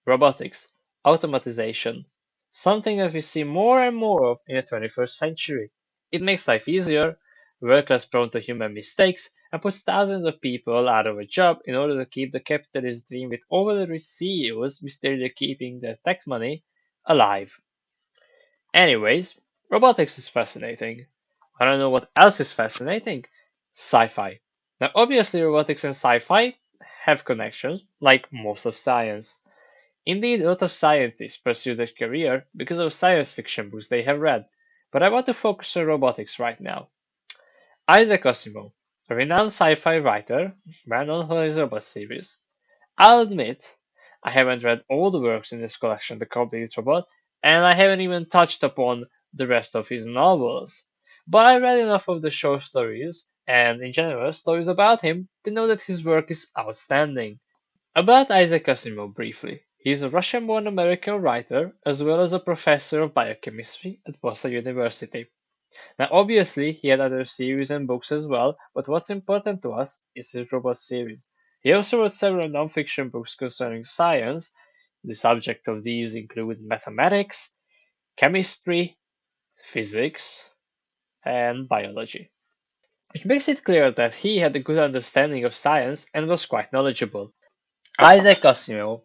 Robotics, automatization, something that we see more and more of in the 21st century. It makes life easier, work less prone to human mistakes, and puts thousands of people out of a job in order to keep the capitalist dream with overly rich CEOs mysteriously keeping their tax money alive. Anyways, robotics is fascinating. I don't know what else is fascinating. Sci-fi. Now, obviously, robotics and sci-fi have connections, like most of science. Indeed, a lot of scientists pursue their career because of science fiction books they have read, but I want to focus on robotics right now. Isaac Asimov, a renowned sci-fi writer, well known for his robot series. I'll admit, I haven't read all the works in this collection, The Complete Robot, and I haven't even touched upon the rest of his novels. But I read enough of the short stories, and in general stories about him, to know that his work is outstanding. About Isaac Asimov briefly. He is a Russian-born American writer as well as a professor of biochemistry at Boston University. Now, obviously, he had other series and books as well, but what's important to us is his robot series. He also wrote several non-fiction books concerning science. The subject of these include mathematics, chemistry, physics, and biology. It makes it clear that he had a good understanding of science and was quite knowledgeable. Isaac Asimov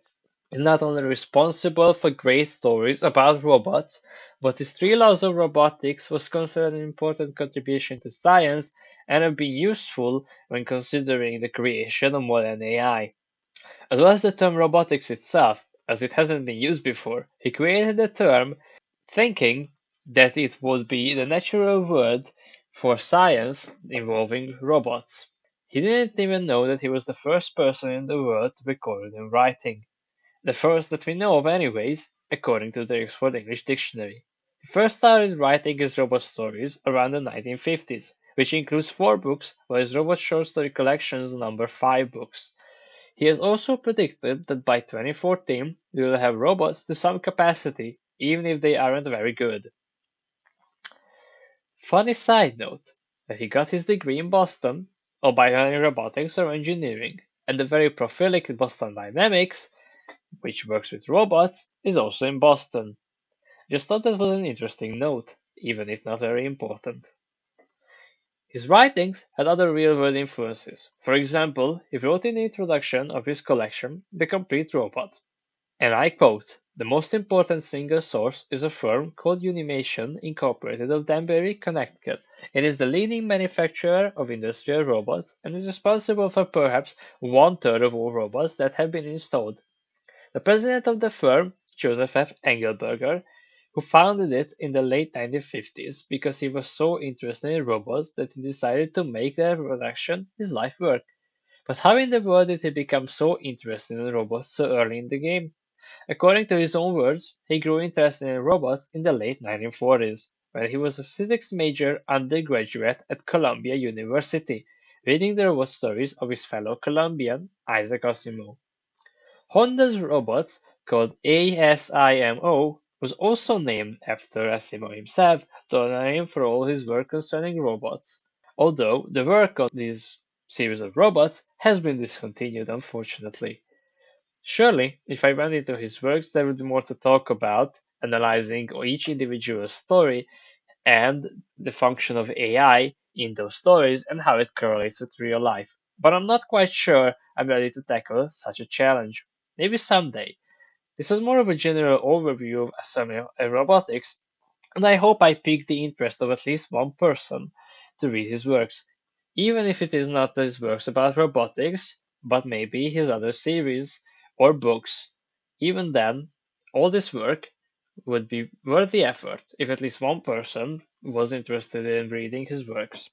is not only responsible for great stories about robots, but his three laws of robotics was considered an important contribution to science and have been useful when considering the creation of modern AI. As well as the term robotics itself, as it hasn't been used before, he created the term thinking that it would be the natural word for science involving robots. He didn't even know that he was the first person in the world to record in writing. The first that we know of anyways, according to the Oxford English Dictionary. He first started writing his robot stories around the 1950s, which includes 4 books, while his robot short story collections number 5 books. He has also predicted that by 2014 we will have robots to some capacity, even if they aren't very good. Funny side note that he got his degree in Boston, albeit in robotics or engineering, and the very prolific Boston Dynamics, which works with robots, is also in Boston. Just thought that was an interesting note, even if not very important. His writings had other real-world influences. For example, he wrote in the introduction of his collection, The Complete Robot, and I quote, "The most important single source is a firm called Unimation Incorporated of Danbury, Connecticut. It is the leading manufacturer of industrial robots and is responsible for perhaps 1/3 of all robots that have been installed. The president of the firm, Joseph F. Engelberger, who founded it in the late 1950s because he was so interested in robots that he decided to make their production his life work. But how in the world did he become so interested in robots so early in the game? According to his own words, he grew interested in robots in the late 1940s, when he was a physics major undergraduate at Columbia University, reading the robot stories of his fellow Columbian, Isaac Asimov. Honda's robots, called Asimo, was also named after Asimov himself, to honor him for all his work concerning robots, although the work on this series of robots has been discontinued unfortunately. Surely, if I went into his works, there would be more to talk about, analyzing each individual story and the function of AI in those stories and how it correlates with real life. But I'm not quite sure I'm ready to tackle such a challenge. Maybe someday. This is more of a general overview of assembly and robotics, and I hope I piqued the interest of at least one person to read his works, even if it is not his works about robotics, but maybe his other series or books. Even then, all this work would be worth the effort if at least one person was interested in reading his works.